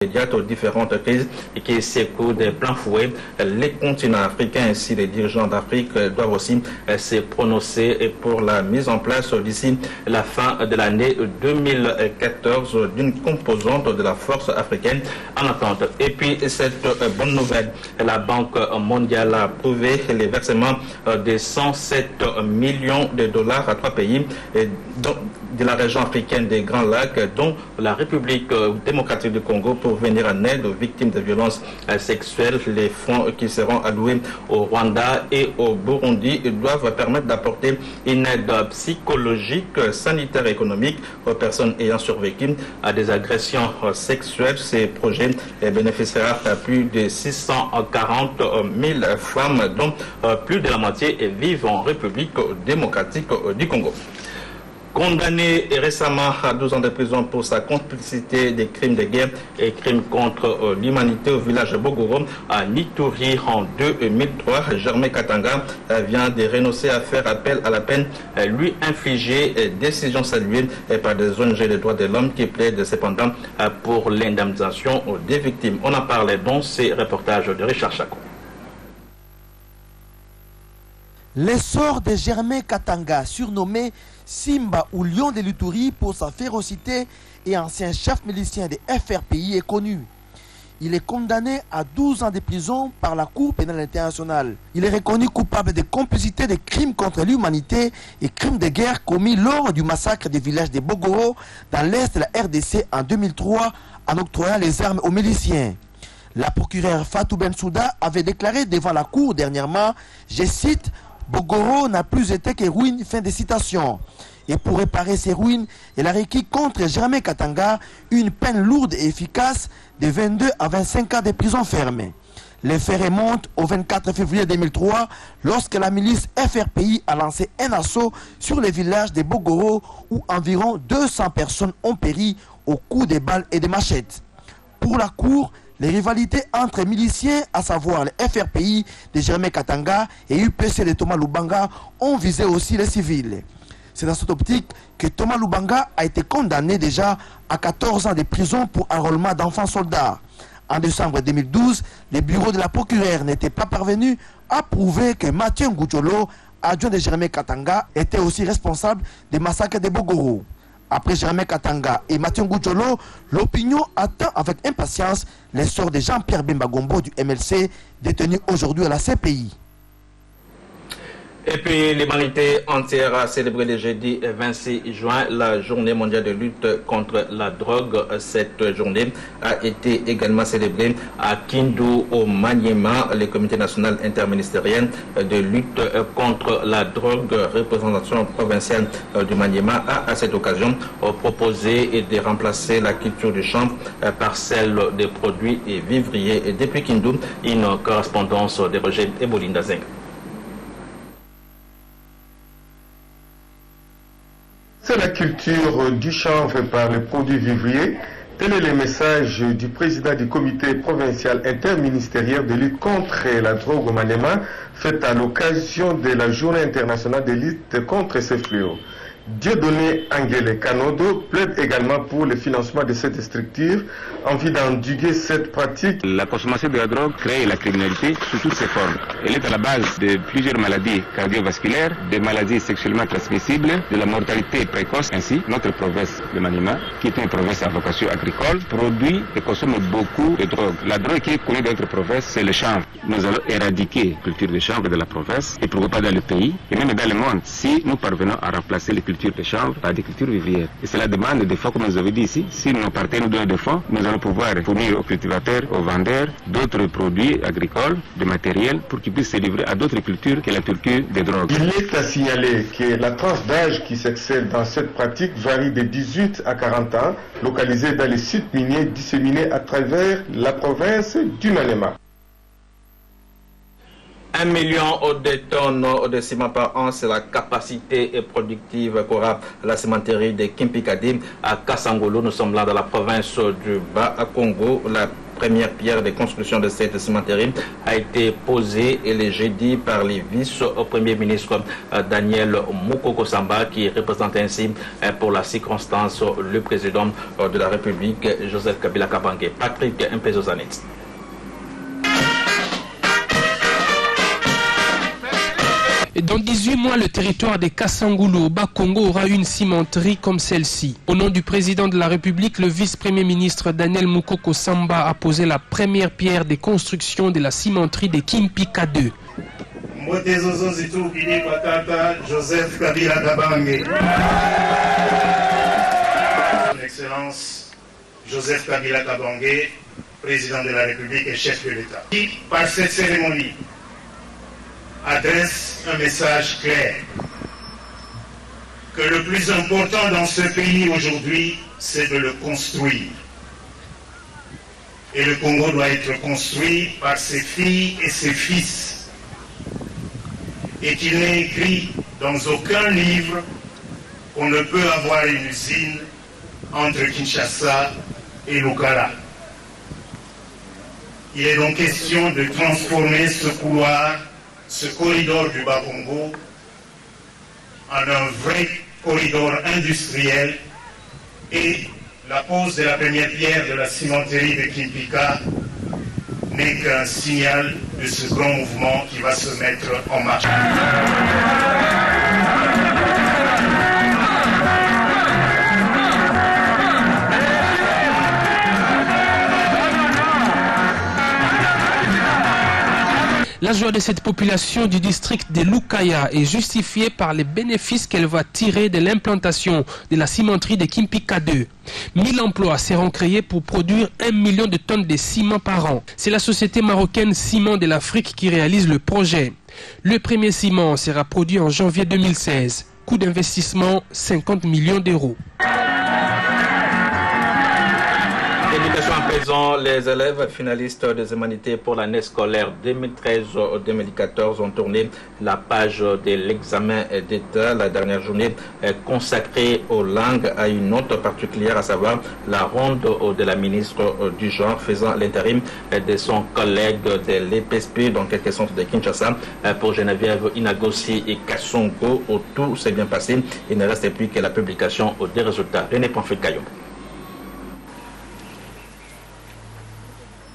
immédiate aux différentes crises qui secouent de plein fouet les continents africains. Ainsi, les dirigeants d'Afrique doivent aussi se prononcer pour la mise en place d'ici la fin de l'année 2014 d'une composante de la force africaine en attente. Et puis, cette bonne nouvelle, la Banque mondiale a approuvé les versements de 107 millions de dollars à 3 pays de la région africaine des Grands Lacs, dont la République démocratique du Congo, pour venir en aide aux victimes de violences sexuelles. Les fonds qui seront alloués au Rwanda et au Burundi doivent permettre d'apporter une aide psychologique, sanitaire et économique aux personnes ayant survécu à des agressions sexuelles. Ces projets bénéficiera à plus de 640 000 femmes, dont plus de la moitié vivent en République démocratique du Congo. Condamné récemment à 12 ans de prison pour sa complicité des crimes de guerre et crimes contre l'humanité au village de Bogoro à Nituri en 2003, Germain Katanga vient de renoncer à faire appel à la peine lui infligée, décision saluée par des ONG des droits de l'homme qui plaident cependant pour l'indemnisation des victimes. On en parlait dans ces reportages de Richard Chako. L'essor de Germain Katanga, surnommé Simba ou Lion de l'Ituri pour sa férocité et ancien chef milicien des FRPI, est connu. Il est condamné à 12 ans de prison par la Cour pénale internationale. Il est reconnu coupable de complicité de crimes contre l'humanité et crimes de guerre commis lors du massacre des villages de Bogoro dans l'est de la RDC en 2003 en octroyant les armes aux miliciens. La procureure Fatou Bensouda avait déclaré devant la Cour dernièrement, je cite, Bogoro n'a plus été que ruine, fin de citation. Et pour réparer ces ruines, elle a requis contre Germain Katanga une peine lourde et efficace de 22 à 25 ans de prison ferme. Les faits remontent au 24 février 2003 lorsque la milice FRPI a lancé un assaut sur les villages de Bogoro où environ 200 personnes ont péri au coup de balles et de machettes. Pour la Cour, les rivalités entre miliciens, à savoir les FRPI de Germain Katanga et UPC de Thomas Lubanga, ont visé aussi les civils. C'est dans cette optique que Thomas Lubanga a été condamné déjà à 14 ans de prison pour enrôlement d'enfants soldats. En décembre 2012, les bureaux de la procureure n'étaient pas parvenus à prouver que Mathieu Ngoucholo, adjoint de Germain Katanga, était aussi responsable des massacres de Bogoro. Après Germain Katanga et Mathieu Ngoucholo, l'opinion attend avec impatience l'essor de Jean-Pierre Bemba Gombo du MLC, détenu aujourd'hui à la CPI. Et puis l'humanité entière a célébré le jeudi 26 juin la journée mondiale de lutte contre la drogue. Cette journée a été également célébrée à Kindu au Maniema. Le comité national interministériel de lutte contre la drogue, représentation provinciale du Maniema, a à cette occasion proposé de remplacer la culture du chanvre par celle des produits et vivriers. Et depuis Kindu, une correspondance de Roger Ebolinda Zeng. C'est la culture du chanvre par les produits vivriers. Tel est le message du président du comité provincial interministériel de lutte contre la drogue au Maniema, fait à l'occasion de la journée internationale de lutte contre ces fléaux. Dieudonné Angele Kanodo plaide également pour le financement de cette structure en vue d'endiguer cette pratique. La consommation de la drogue crée la criminalité sous toutes ses formes. Elle est à la base de plusieurs maladies cardiovasculaires, des maladies sexuellement transmissibles, de la mortalité précoce. Ainsi, notre province de Maniema, qui est une province à vocation agricole, produit et consomme beaucoup de drogue. La drogue qui est connue dans notre province, c'est le chanvre. Nous allons éradiquer la culture de chanvre de la province et pourquoi pas dans le pays et même dans le monde si nous parvenons à remplacer les cultures de chanvre par des cultures vivrières. Et cela demande des fonds, comme nous avez dit ici. Si nos partenaires nous donnent des fonds, nous allons pouvoir fournir aux cultivateurs, aux vendeurs, d'autres produits agricoles, de matériel, pour qu'ils puissent se livrer à d'autres cultures que la culture des drogues. Il est à signaler que la tranche d'âge qui s'excelle dans cette pratique varie de 18 à 40 ans, localisée dans les sites miniers disséminés à travers la province du Maniema. 1 million de tonnes de ciment par an, c'est la capacité productive qu'aura la cimenterie de Kimpikadi à Kassangolo. Nous sommes là dans la province du Bas-Congo. La première pierre de construction de cette cimenterie a été posée le jeudi par les vice-premier ministre Daniel Mukoko Samba, qui représente ainsi pour la circonstance le président de la République, Joseph Kabila Kabange. Patrick Mpezozanit. Dans 18 mois, le territoire des Kassangoulou au Bas-Congo aura une cimenterie comme celle-ci. Au nom du président de la République, le vice-premier ministre Daniel Mukoko Samba a posé la première pierre des constructions de la cimenterie de Kimpika 2. Joseph Kabila Kabange. Son Excellence Joseph Kabila Kabange, président de la République et chef de l'État. Par cette cérémonie, adresse un message clair que le plus important dans ce pays aujourd'hui, c'est de le construire. Et le Congo doit être construit par ses filles et ses fils. Et qu'il n'est écrit dans aucun livre qu'on ne peut avoir une usine entre Kinshasa et Lukala. Il est donc question de transformer ce couloir, ce corridor du Bas-Congo, en un vrai corridor industriel, et la pose de la première pierre de la cimenterie de Kimpika n'est qu'un signal de ce grand mouvement qui va se mettre en marche. La joie de cette population du district de Lukaya est justifiée par les bénéfices qu'elle va tirer de l'implantation de la cimenterie de Kimpika 2. 1000 emplois seront créés pour produire 1 million de tonnes de ciment par an. C'est la société marocaine Ciment de l'Afrique qui réalise le projet. Le premier ciment sera produit en janvier 2016. Coût d'investissement 50 millions d'euros. Éducation à présent, les élèves finalistes des humanités pour l'année scolaire 2013-2014 ont tourné la page de l'examen d'État. La dernière journée est consacrée aux langues à une note particulière, à savoir la ronde de la ministre du genre faisant l'intérim de son collègue de l'EPSP dans quelques centres de Kinshasa. Pour Geneviève Inagosi et Kassongo, tout s'est bien passé. Il ne reste plus que la publication des résultats. René Panfikayo.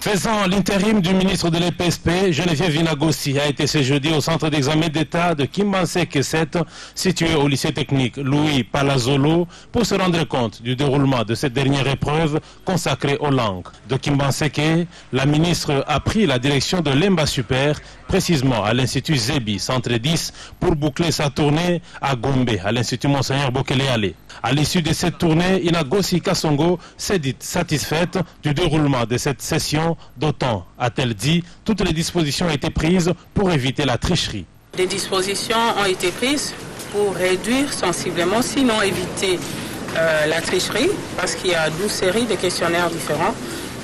Faisant l'intérim du ministre de l'EPSP, Geneviève Inagosi a été ce jeudi au centre d'examen d'État de Kimbanseke 7, situé au lycée technique Louis Palazolo, pour se rendre compte du déroulement de cette dernière épreuve consacrée aux langues. De Kimbanseke, la ministre a pris la direction de l'Emba Super, précisément à l'Institut Zebi, centre 10, pour boucler sa tournée à Gombe, à l'Institut Monseigneur Bokele-Ale. À l'issue de cette tournée, Inagosi Kassongo s'est dite satisfaite du déroulement de cette session, d'autant, a-t-elle dit, toutes les dispositions ont été prises pour éviter la tricherie. Des dispositions ont été prises pour réduire sensiblement, sinon éviter la tricherie, parce qu'il y a 12 séries de questionnaires différents,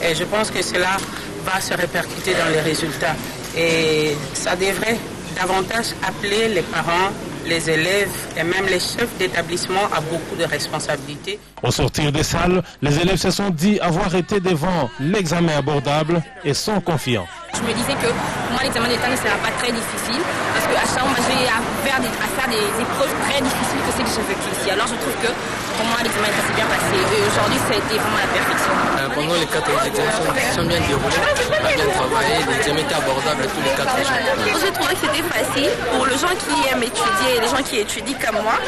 et je pense que cela va se répercuter dans les résultats. Et ça devrait davantage appeler les parents, les élèves et même les chefs d'établissement à beaucoup de responsabilités. Au sortir des salles, les élèves se sont dit avoir été devant l'examen abordable et sont confiants. Je me disais que pour moi l'examen d'État ne sera pas très difficile parce qu'à chaque fois j'ai à faire des épreuves très difficiles que ce que j'ai vécu ici. Alors je trouve que pour moi l'examen d'État s'est bien passé et aujourd'hui ça a été vraiment la perfection. Pendant les 4 examens sont bien déroulés, on a bien travaillé, l'examen était abordable à tous les 4 jours. J'ai trouvé que c'était facile pour les gens qui aiment étudier et les gens qui étudient comme moi,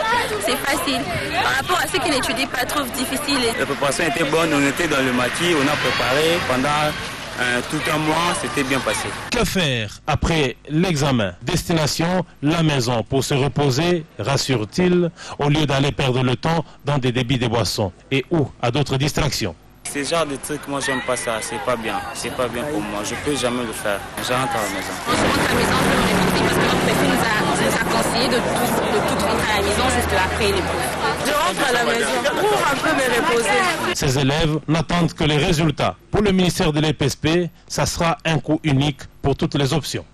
c'est facile. Par rapport à ceux qui n'étudient pas, trouvent difficile. La préparation était bonne, on était dans le maquis, on a préparé pendant tout un mois, c'était bien passé. Que faire après l'examen? Destination, la maison pour se reposer, rassure-t-il, au lieu d'aller perdre le temps dans des débits de boissons et ou à d'autres distractions. Ce genre de trucs, moi j'aime pas ça, c'est pas bien pour moi, je peux jamais le faire, je rentre à la maison. Je rentre à la maison, je vais me réviser parce que notre préfet nous a conseillé de tout rentrer à la maison juste après l'épreuve. Je rentre à la maison pour un peu me reposer. Ces élèves n'attendent que les résultats. Pour le ministère de l'EPSP, ça sera un coup unique pour toutes les options.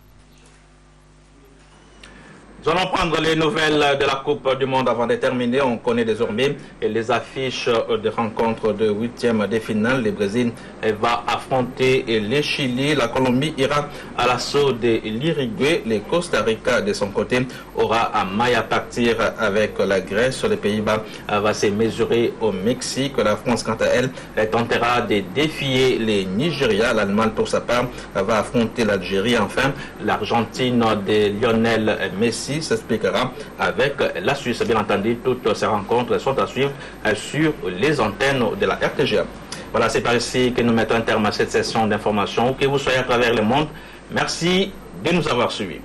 Nous allons prendre les nouvelles de la Coupe du Monde avant de terminer. On connaît désormais les affiches de rencontres de 8e de finale. Le Brésil va affronter le Chili. La Colombie ira à l'assaut de l'Uruguay. Le Costa Rica, de son côté, aura à maille à partir avec la Grèce. Les Pays-Bas va se mesurer au Mexique. La France, quant à elle, tentera de défier les Nigeria. L'Allemagne, pour sa part, va affronter l'Algérie. Enfin, l'Argentine de Lionel Messi s'expliquera avec la Suisse. Bien entendu, toutes ces rencontres sont à suivre sur les antennes de la RTGA. Voilà, c'est par ici que nous mettons un terme à cette session d'information. Que vous soyez à travers le monde, merci de nous avoir suivis.